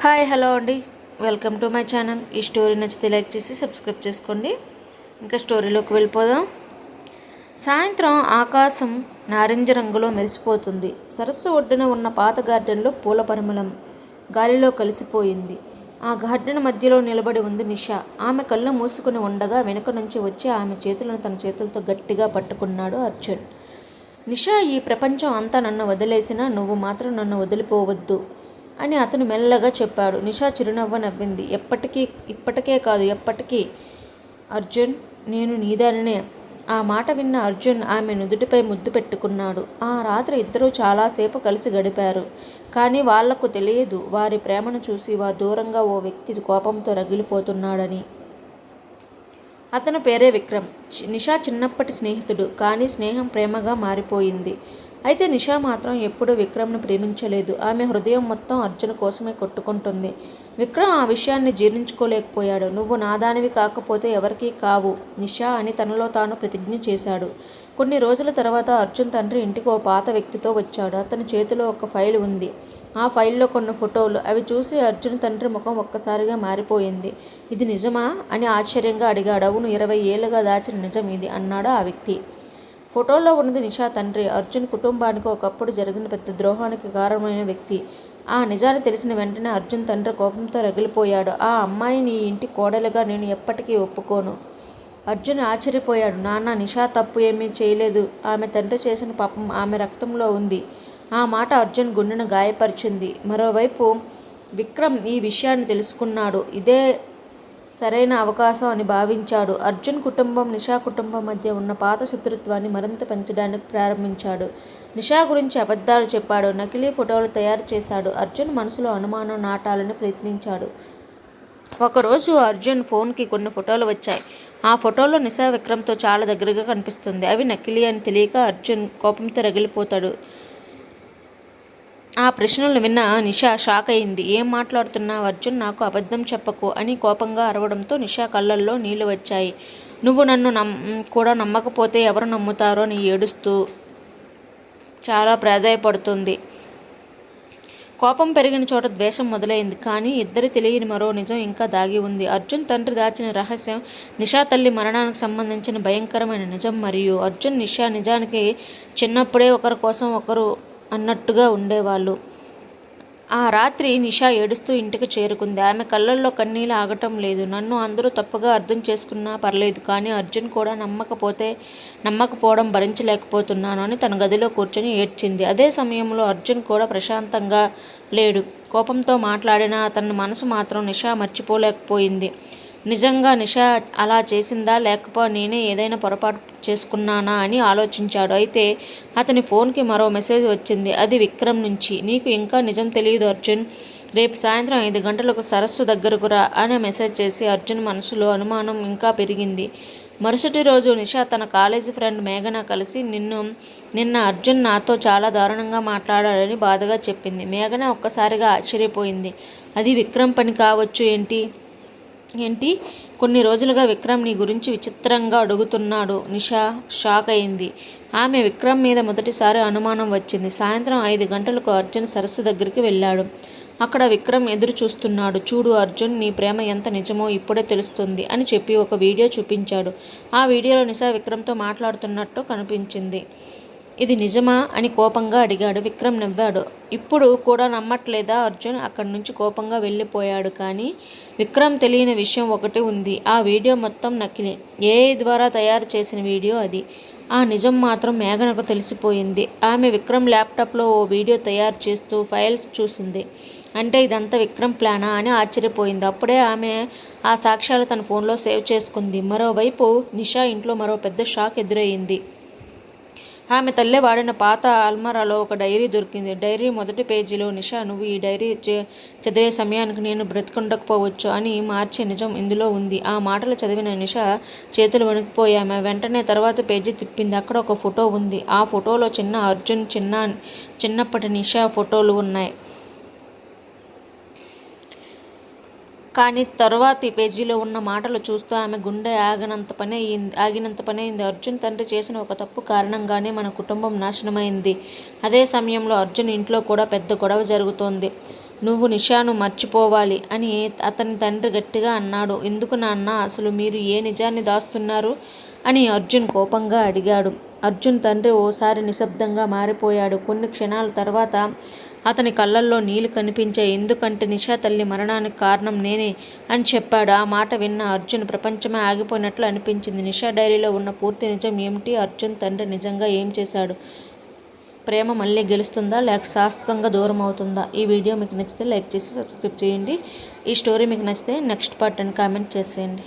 Hi hello అండి, welcome to my channel. ఈ story నచ్చితే లైక్ చేసి సబ్స్క్రైబ్ చేసుకోండి. ఇంకా స్టోరీలోకి వెళ్ళిపోదాం. సాయంత్రం ఆకాశం నారింజ రంగులో మెరిసిపోతుంది. సరస్సు ఒడ్డున ఉన్న పాత గార్డెన్లో పూల పరిమళం గాలిలో కలిసిపోయింది. ఆ గార్డెన్ మధ్యలో నిలబడి ఉంది నిషా. ఆమె కళ్ళు మూసుకుని ఉండగా వెనుక నుంచి వచ్చి ఆమె చేతులను తన చేతులతో గట్టిగా పట్టుకున్నాడు అర్జున్. నిషా, ఈ ప్రపంచం అంతా నన్ను వదిలేసినా నువ్వు మాత్రం నన్ను వదిలిపోవద్దు అని అతను మెల్లగా చెప్పాడు. నిషా చిరునవ్వు నవ్వింది. ఇప్పటికే కాదు, ఎప్పటికీ అర్జున్, నేను నీదానినే. ఆ మాట విన్న అర్జున్ ఆమె నుదుటిపై ముద్దు పెట్టుకున్నాడు. ఆ రాత్రి ఇద్దరూ చాలాసేపు కలిసి గడిపారు. కానీ వాళ్లకు తెలియదు, వారి ప్రేమను చూసి దూరంగా ఓ వ్యక్తి కోపంతో రగిలిపోతున్నాడని. అతని పేరే విక్రమ్. నిషా చిన్నప్పటి స్నేహితుడు, కానీ స్నేహం ప్రేమగా మారిపోయింది. అయితే నిషా మాత్రం ఎప్పుడూ విక్రమ్ను ప్రేమించలేదు. ఆమె హృదయం మొత్తం అర్జున్ కోసమే కొట్టుకుంటుంది. విక్రమ్ ఆ విషయాన్ని జీర్ణించుకోలేకపోయాడు. నువ్వు నాదానివి కాకపోతే ఎవరికీ కావు నిషా అని తనలో తాను ప్రతిజ్ఞ చేశాడు. కొన్ని రోజుల తర్వాత అర్జున్ తండ్రి ఇంటికి ఓ పాత వ్యక్తితో వచ్చాడు. అతని చేతిలో ఒక ఫైల్ ఉంది. ఆ ఫైల్లో కొన్ని ఫోటోలు. అవి చూసి అర్జున్ తండ్రి ముఖం ఒక్కసారిగా మారిపోయింది. ఇది నిజమా అని ఆశ్చర్యంగా అడిగాడు. అవును, 20 ఏళ్లుగా దాచిన నిజం ఇది అన్నాడు ఆ వ్యక్తి. ఫోటోలో ఉన్నది నిషా తండ్రి. అర్జున్ కుటుంబానికి ఒకప్పుడు జరిగిన పెద్ద ద్రోహానికి కారణమైన వ్యక్తి. ఆ నిజాన్ని తెలిసిన వెంటనే అర్జున్ తండ్రి కోపంతో రగిలిపోయాడు. ఆ అమ్మాయిని ఈ ఇంటి కోడలుగా నేను ఎప్పటికీ ఒప్పుకోను. అర్జున్ ఆశ్చర్యపోయాడు. నాన్న, నిషా తప్పు ఏమీ చేయలేదు. ఆమె తండ్రి చేసిన పాపం ఆమె రక్తంలో ఉంది. ఆ మాట అర్జున్ గుండెను గాయపరిచింది. మరోవైపు విక్రమ్ ఈ విషయాన్ని తెలుసుకున్నాడు. ఇదే సరైన అవకాశం అని భావించాడు. అర్జున్ కుటుంబం నిషా కుటుంబం మధ్య ఉన్న పాత శత్రుత్వాన్ని మరింత పెంచడానికి ప్రారంభించాడు. నిషా గురించి అబద్ధాలు చెప్పాడు. నకిలీ ఫోటోలు తయారు చేశాడు. అర్జున్ మనసులో అనుమానం నాటాలని ప్రయత్నించాడు. ఒకరోజు అర్జున్ ఫోన్కి కొన్ని ఫోటోలు వచ్చాయి. ఆ ఫోటోలో నిషా విక్రమ్తో చాలా దగ్గరగా కనిపిస్తుంది. అవి నకిలీ అని తెలియక అర్జున్ కోపంతో రగిలిపోతాడు. ఆ ప్రశ్నలు విన్న నిషా షాక్ అయింది. ఏం మాట్లాడుతున్నావు అర్జున్? నాకు అబద్ధం చెప్పకు అని కోపంగా అరవడంతో నిషా కళ్ళల్లో నీళ్లు వచ్చాయి. నువ్వు నన్ను కూడా నమ్మకపోతే ఎవరు నమ్ముతారో అని ఏడుస్తూ చాలా ప్రాధాయపడుతుంది. కోపం పెరిగిన చోట ద్వేషం మొదలైంది. కానీ ఇద్దరి తెలియని మరో నిజం ఇంకా దాగి ఉంది. అర్జున్ తండ్రి దాచిన రహస్యం, నిషా తల్లి మరణానికి సంబంధించిన భయంకరమైన నిజం. మరియు అర్జున్, నిషా నిజానికి చిన్నప్పుడే ఒకరి కోసం ఒకరు అన్నట్టుగా ఉండేవాళ్ళు. ఆ రాత్రి నిషా ఏడుస్తూ ఇంటికి చేరుకుంది. ఆమె కళ్ళల్లో కన్నీళ్ళు ఆగటం లేదు. నన్ను అందరూ తప్పుగా అర్థం చేసుకున్నా పర్లేదు, కానీ అర్జున్ కూడా నమ్మకపోవడం భరించలేకపోతున్నాను అని తన గదిలో కూర్చొని ఏడ్చింది. అదే సమయంలో అర్జున్ కూడా ప్రశాంతంగా లేడు. కోపంతో మాట్లాడినా అతని మనసు మాత్రం నిషా మర్చిపోలేకపోయింది. నిజంగా నిషా అలా చేసిందా, లేకపోతే నేనే ఏదైనా పొరపాటు చేసుకున్నానా అని ఆలోచించాడు. అయితే అతని ఫోన్కి మరో మెసేజ్ వచ్చింది. అది విక్రమ్ నుంచి. నీకు ఇంకా నిజం తెలియదు అర్జున్. రేపు సాయంత్రం 5 గంటలకు సరస్సు దగ్గరకు రా అనే మెసేజ్ చేసి అర్జున్ మనసులో అనుమానం ఇంకా పెరిగింది. మరుసటి రోజు నిషా తన కాలేజీ ఫ్రెండ్ మేఘన కలిసి నిన్న అర్జున్ నాతో చాలా దారుణంగా మాట్లాడాడని బాధగా చెప్పింది. మేఘన ఒక్కసారిగా ఆశ్చర్యపోయింది. అది విక్రమ్ పని కావచ్చు ఏంటి? కొన్ని రోజులుగా విక్రమ్ నీ గురించి విచిత్రంగా అడుగుతున్నాడు. నిషా షాక్ అయింది. ఆమె విక్రమ్ మీద మొదటిసారి అనుమానం వచ్చింది. సాయంత్రం 5 గంటలకు అర్జున్ సరస్సు దగ్గరికి వెళ్ళాడు. అక్కడ విక్రమ్ ఎదురు చూస్తున్నాడు. చూడు అర్జున్, నీ ప్రేమ ఎంత నిజమో ఇప్పుడే తెలుస్తుంది అని చెప్పి ఒక వీడియో చూపించాడు. ఆ వీడియోలో నిషా విక్రమ్తో మాట్లాడుతున్నట్టు కనిపించింది. ఇది నిజమా అని కోపంగా అడిగాడు. విక్రమ్ నవ్వాడు. ఇప్పుడు కూడా నమ్మట్లేదా అర్జున్? అక్కడి నుంచి కోపంగా వెళ్ళిపోయాడు. కానీ విక్రమ్ తెలియని విషయం ఒకటి ఉంది. ఆ వీడియో మొత్తం నకిలీ. ఏఐ ద్వారా తయారు చేసిన వీడియో అది. ఆ నిజం మాత్రం మేఘనకు తెలిసిపోయింది. ఆమె విక్రమ్ ల్యాప్టాప్లో ఓ వీడియో తయారు చేస్తూ ఫైల్స్ చూసింది. అంటే ఇదంతా విక్రమ్ ప్లానా అని ఆశ్చర్యపోయింది. అప్పుడే ఆమె ఆ సాక్ష్యాలు తన ఫోన్లో సేవ్ చేసుకుంది. మరోవైపు నిషా ఇంట్లో మరో పెద్ద షాక్ ఎదురయ్యింది. ఆమె తల్లి వాడిన పాత అల్మారాలో ఒక డైరీ దొరికింది. డైరీ మొదటి పేజీలో, నిషా, నువ్వు ఈ డైరీ చదివే సమయానికి నేను బ్రతికుండకపోవచ్చు అని మార్చే నిజం ఇందులో ఉంది. ఆ మాటలు చదివిన నిషా చేతులు వణికిపోయామె. వెంటనే తర్వాత పేజీ తిప్పింది. అక్కడ ఒక ఫోటో ఉంది. ఆ ఫోటోలో చిన్న అర్జున్, చిన్నప్పటి నిషా ఫోటోలు ఉన్నాయి. కానీ తరువాతి పేజీలో ఉన్న మాటలు చూస్తూ ఆమె గుండె ఆగినంత పని అయింది. అర్జున్ తండ్రి చేసిన ఒక తప్పు కారణంగానే మన కుటుంబం నాశనమైంది. అదే సమయంలో అర్జున్ ఇంట్లో కూడా పెద్ద గొడవ జరుగుతోంది. నువ్వు నిషాను మర్చిపోవాలి అని అతని తండ్రి గట్టిగా అన్నాడు. ఎందుకు నాన్న, అసలు మీరు ఏ నిజాన్ని దాస్తున్నారు అని అర్జున్ కోపంగా అడిగాడు. అర్జున్ తండ్రి ఓసారి నిశ్శబ్దంగా మారిపోయాడు. కొన్ని క్షణాల తర్వాత అతని కళ్ళల్లో నీళ్లు కనిపించాయి. ఎందుకంటే నిషా తల్లి మరణానికి కారణం నేనే అని చెప్పాడు. ఆ మాట విన్న అర్జున్ ప్రపంచమే ఆగిపోయినట్లు అనిపించింది. నిషా డైరీలో ఉన్న పూర్తి నిజం ఏమిటి? అర్జున్ తండ్రి నిజంగా ఏం చేశాడు? ప్రేమ మళ్ళీ గెలుస్తుందా లేక శాశ్వతంగా దూరం అవుతుందా? ఈ వీడియో మీకు నచ్చితే లైక్ చేసి సబ్స్క్రైబ్ చేయండి. ఈ స్టోరీ మీకు నచ్చితే నెక్స్ట్ పార్ట్ అని కామెంట్ చేసేయండి.